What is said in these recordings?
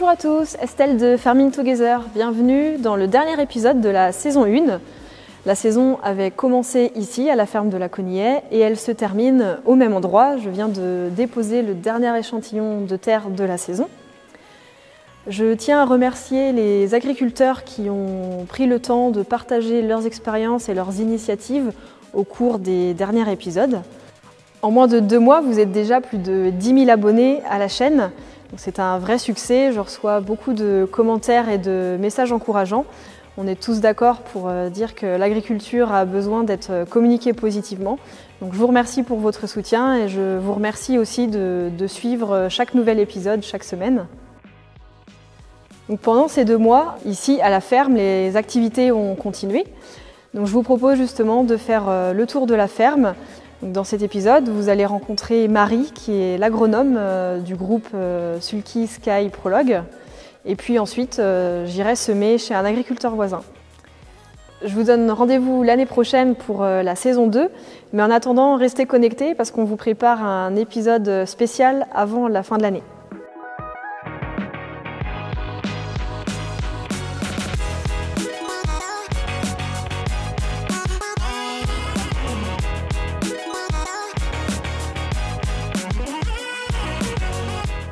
Bonjour à tous, Estelle de Farming Together. Bienvenue dans le dernier épisode de la saison 1. La saison avait commencé ici, à la ferme de la Conillet, et elle se termine au même endroit. Je viens de déposer le dernier échantillon de terre de la saison. Je tiens à remercier les agriculteurs qui ont pris le temps de partager leurs expériences et leurs initiatives au cours des derniers épisodes. En moins de 2 mois, vous êtes déjà plus de 10 000 abonnés à la chaîne. C'est un vrai succès, je reçois beaucoup de commentaires et de messages encourageants. On est tous d'accord pour dire que l'agriculture a besoin d'être communiquée positivement. Donc je vous remercie pour votre soutien et je vous remercie aussi de suivre chaque nouvel épisode chaque semaine. Donc pendant ces 2 mois, ici à la ferme, les activités ont continué. Donc je vous propose justement de faire le tour de la ferme. Donc dans cet épisode, vous allez rencontrer Marie, qui est l'agronome du groupe Sulky Sky Prologue. Et puis ensuite, j'irai semer chez un agriculteur voisin. Je vous donne rendez-vous l'année prochaine pour la saison 2. Mais en attendant, restez connectés parce qu'on vous prépare un épisode spécial avant la fin de l'année.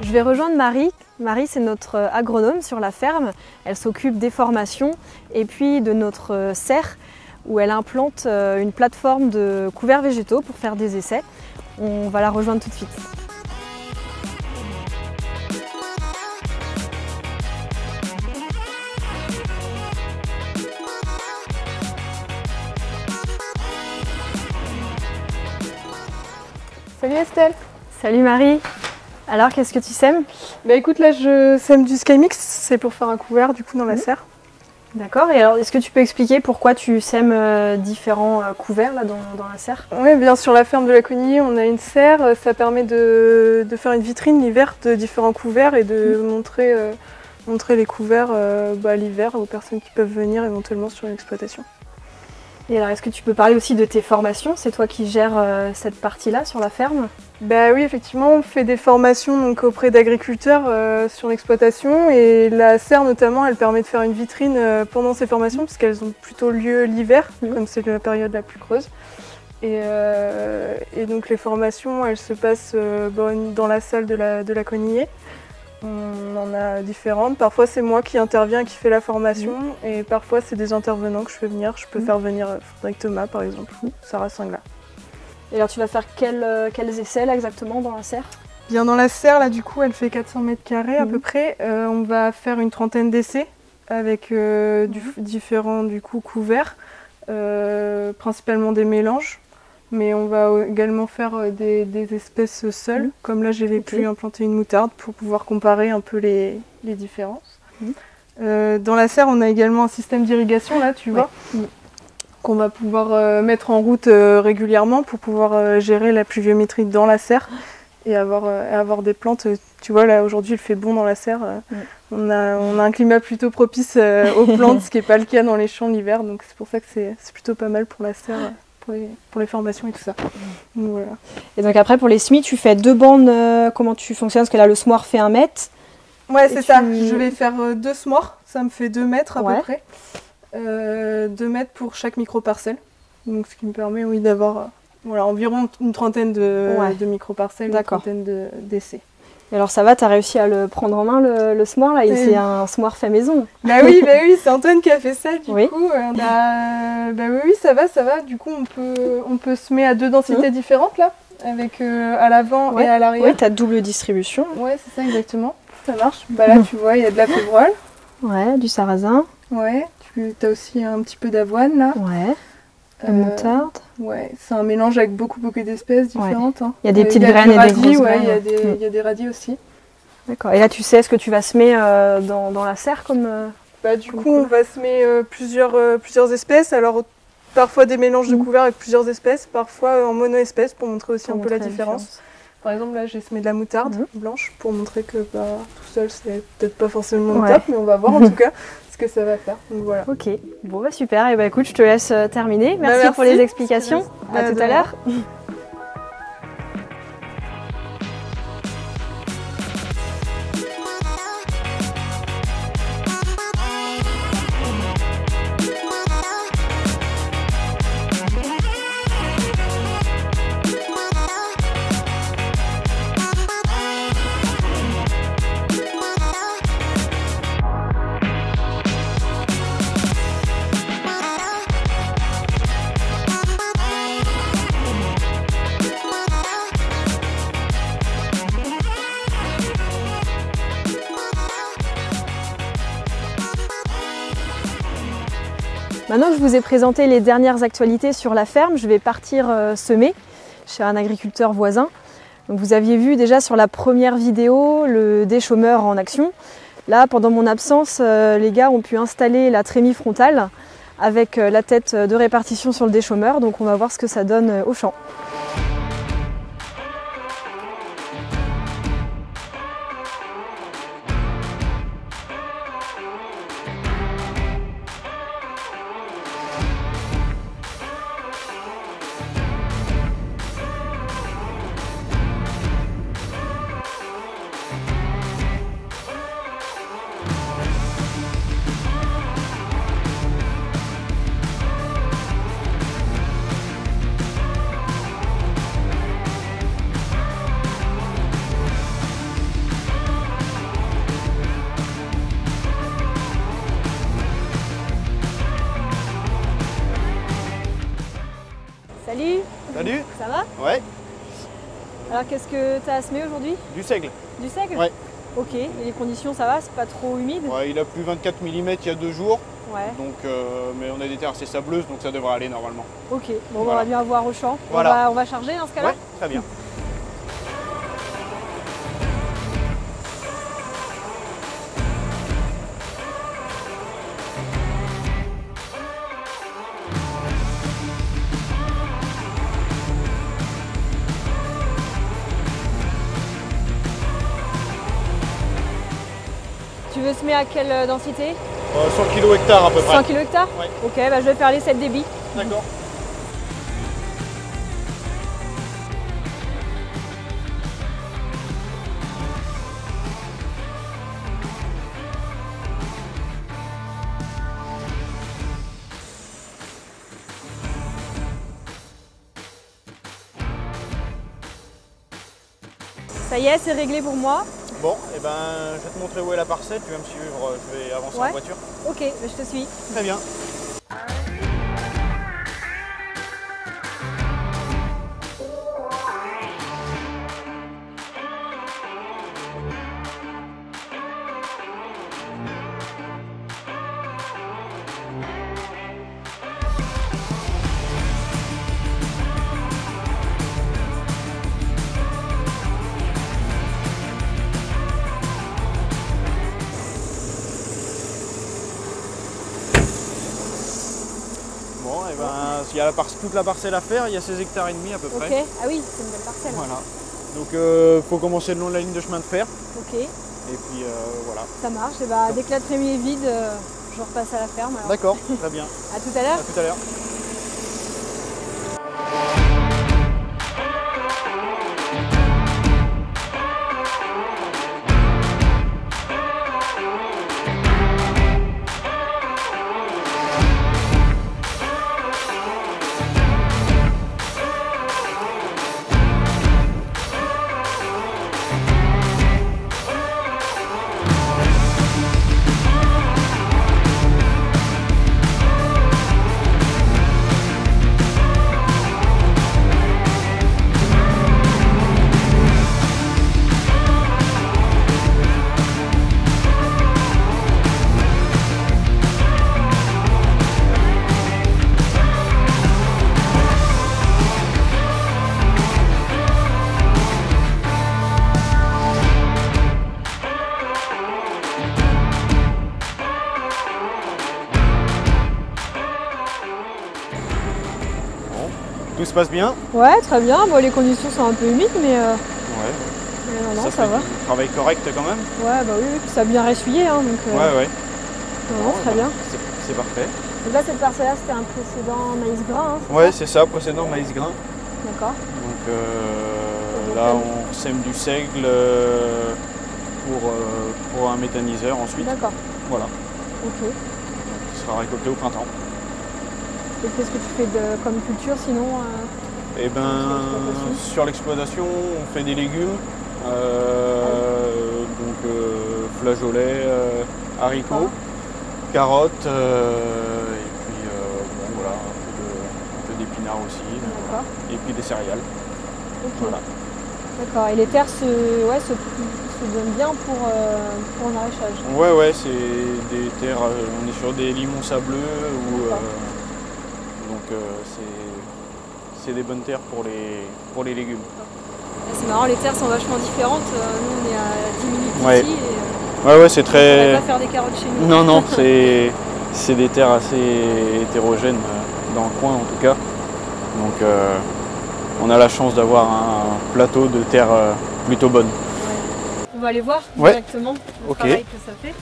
Je vais rejoindre Marie. Marie, c'est notre agronome sur la ferme. Elle s'occupe des formations et puis de notre serre où elle implante une plateforme de couverts végétaux pour faire des essais. On va la rejoindre tout de suite. Salut Estelle. Salut Marie. Alors, qu'est-ce que tu sèmes? Bah écoute, là je sème du Sky Mix, c'est pour faire un couvert du coup dans la serre. D'accord, et alors est-ce que tu peux expliquer pourquoi tu sèmes différents couverts là, dans la serre? Oui, bien sur la ferme de la Conillet, on a une serre, ça permet de faire une vitrine l'hiver de différents couverts et de montrer les couverts l'hiver aux personnes qui peuvent venir éventuellement sur une exploitation. Et alors, est-ce que tu peux parler aussi de tes formations? C'est toi qui gères cette partie-là sur la ferme? Bah oui, effectivement, on fait des formations donc, auprès d'agriculteurs sur l'exploitation et la serre notamment, elle permet de faire une vitrine pendant ces formations parce qu'elles ont plutôt lieu l'hiver, comme c'est la période la plus creuse. Et donc les formations, elles se passent dans la salle de la Conillet. On en a différentes. Parfois c'est moi qui interviens, qui fais la formation et parfois c'est des intervenants que je fais venir. Je peux faire venir Frédéric Thomas par exemple, ou Sarah Singla. Et alors tu vas faire quels essais là exactement dans la serre? Bien dans la serre là du coup elle fait 400 mètres carrés à peu près. On va faire une trentaine d'essais avec différents du coup couverts, principalement des mélanges. Mais on va également faire des espèces seules. Comme là, j'ai pu implanter une moutarde pour pouvoir comparer un peu les différences. Dans la serre, on a également un système d'irrigation, là, tu vois, qu'on va pouvoir mettre en route régulièrement pour pouvoir gérer la pluviométrie dans la serre et avoir des plantes. Tu vois, là, aujourd'hui, il fait bon dans la serre. On a un climat plutôt propice aux plantes, ce qui n'est pas le cas dans les champs l'hiver. Donc, c'est pour ça que c'est plutôt pas mal pour la serre. Pour les formations et tout ça. Donc, voilà. Et donc après pour les semis, tu fais 2 bandes, comment tu fonctionnes? Parce que là le semoir fait 1 mètre. Ouais, c'est ça. Je vais faire 2 semoirs, ça me fait 2 mètres à peu près. 2 mètres pour chaque micro-parcelle. Donc ce qui me permet d'avoir environ une trentaine de micro-parcelles, une trentaine d'essais. Et alors ça va, tu as réussi à le prendre en main le semoir là? C'est un semoir fait maison. Bah oui, c'est Antoine qui a fait ça du coup. Oui, ça va. Du coup on peut semer à 2 densités différentes là, avec à l'avant et à l'arrière. Oui, tu as double distribution. Ouais, c'est ça exactement. Ça marche. Bah là tu vois, il y a de la févrole. Ouais, du sarrasin. Ouais, tu as aussi un petit peu d'avoine là. Ouais. La moutarde. Ouais, c'est un mélange avec beaucoup d'espèces différentes. Hein. Il y a des petites graines et des grosses graines. Il y a des radis aussi. D'accord. Et là, tu sais ce que tu vas semer dans la serre comme du coup, on va semer plusieurs espèces. Alors, parfois des mélanges de couverts avec plusieurs espèces, parfois en mono-espèces pour montrer aussi un peu la différence. Par exemple, là, j'ai semé de la moutarde blanche pour montrer que tout seul, c'est peut-être pas forcément top, mais on va voir en tout cas ce que ça va faire. Donc voilà. Ok, bon super, et écoute, je te laisse terminer. Merci pour les explications. À tout à l'heure. Maintenant que je vous ai présenté les dernières actualités sur la ferme, je vais partir semer chez un agriculteur voisin. Donc vous aviez vu déjà sur la première vidéo le déchômeur en action. Là, pendant mon absence, les gars ont pu installer la trémie frontale avec la tête de répartition sur le déchômeur. Donc on va voir ce que ça donne au champ. Salut! Salut! Ça va? Ouais. Alors qu'est-ce que tu as à semer aujourd'hui? Du seigle. Du seigle? Ouais. Ok, et les conditions ça va? C'est pas trop humide? Ouais, il a plu 24 mm il y a 2 jours. Ouais. Donc, mais on a des terres assez sableuses, donc ça devrait aller normalement. Ok, bon Voilà. on va bien voir au champ. Voilà. On va charger dans ce cas-là? Ouais, très bien. Tu veux semer à quelle densité? 100 kg hectare à peu près. 100 kg hectare? Ouais. Ok, bah je vais faire les 7 débits. D'accord. Ça y est, c'est réglé pour moi. Bon, et ben, je vais te montrer où est la parcelle, tu vas me suivre, je vais avancer Ouais. en voiture. Ok, bah, je te suis. Très bien. Bon, et ben, il y a toute la parcelle à faire, il y a 16 hectares et demi à peu près. Ok, ah oui, c'est une belle parcelle. Voilà. Donc, faut commencer le long de la ligne de chemin de fer. Ok, Et puis, voilà. ça marche. Et bah, dès que la trémie est vide, je repasse à la ferme. Alors. D'accord, très bien. À tout à l'heure. À tout à l'heure. Tout se passe bien? Ouais, très bien. Bon, les conditions sont un peu humides, mais Ouais. non, ça ça va. fait du travail correct quand même? Ouais, bah oui, puis ça a bien ressuyé, hein, donc Ouais, ouais. non, très bien. C'est parfait. Donc là, cette parcelle-là, c'était un précédent maïs grain, hein, Ouais, c'est ça, précédent maïs grain. d'accord. Donc là, on sème du seigle pour un méthaniseur ensuite. D'accord, Voilà, ok. qui sera récolté au printemps. Et qu'est-ce que tu fais comme culture sinon Et ben, l'exploitation sur l'exploitation, on fait des légumes, donc flageolets, haricots, carottes, et puis bon, voilà, un peu d'épinards aussi, D'accord. et puis des céréales. Ok. Voilà. D'accord, et les terres se donnent bien pour un maraîchage. Ouais, c'est des terres, on est sur des limons sableux, donc c'est des bonnes terres pour les légumes. C'est marrant, les terres sont vachement différentes. Nous, on est à 10 minutes Ouais. d'ici. Ouais, c'est On très... ne va pas faire des carottes chez nous. Non, c'est des terres assez hétérogènes dans le coin en tout cas. Donc on a la chance d'avoir un plateau de terres plutôt bonnes. Ouais. On va aller voir Ouais. directement le Ok. travail que ça fait.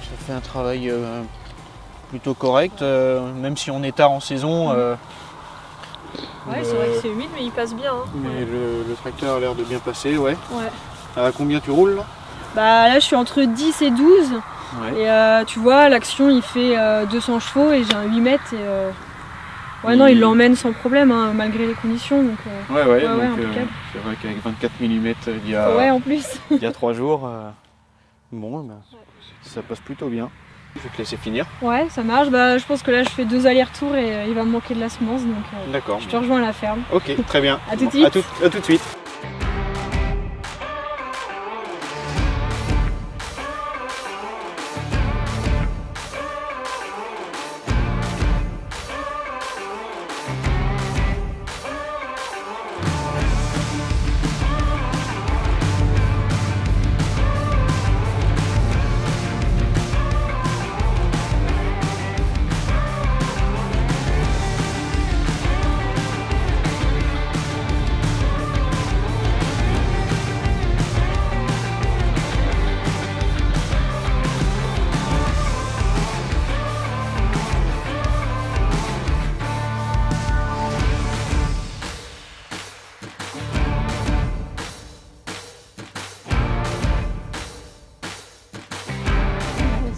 Ça fait un travail plutôt correct, même si on est tard en saison. Ouais, c'est vrai que c'est humide, mais il passe bien. Hein. Mais le tracteur a l'air de bien passer, ouais. Ouais. À combien tu roules là? Bah là, je suis entre 10 et 12. Ouais. Et tu vois, l'action, il fait 200 chevaux et j'ai un 8 mètres. Ouais, non, il l'emmène sans problème, hein, malgré les conditions. Donc, Ouais, ouais, donc impeccable. c'est vrai qu'avec 24 mm Ouais, en plus. il y a 3 jours, bon, ça passe plutôt bien. Je vais te laisser finir. Ouais, ça marche. Bah, je pense que là, je fais 2 allers-retours et il va me manquer de la semence. Donc, D'accord. je te rejoins à la ferme. Ok, très bien. À tout de suite. À tout de suite.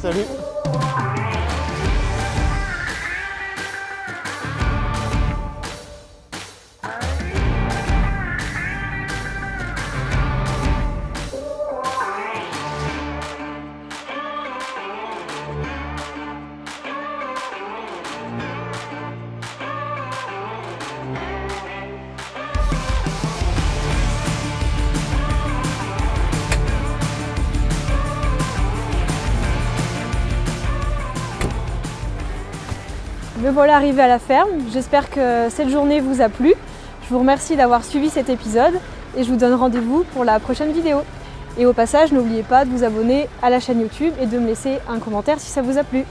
Salut. Me voilà arrivée à la ferme. J'espère que cette journée vous a plu. Je vous remercie d'avoir suivi cet épisode et je vous donne rendez-vous pour la prochaine vidéo. Et au passage, n'oubliez pas de vous abonner à la chaîne YouTube et de me laisser un commentaire si ça vous a plu.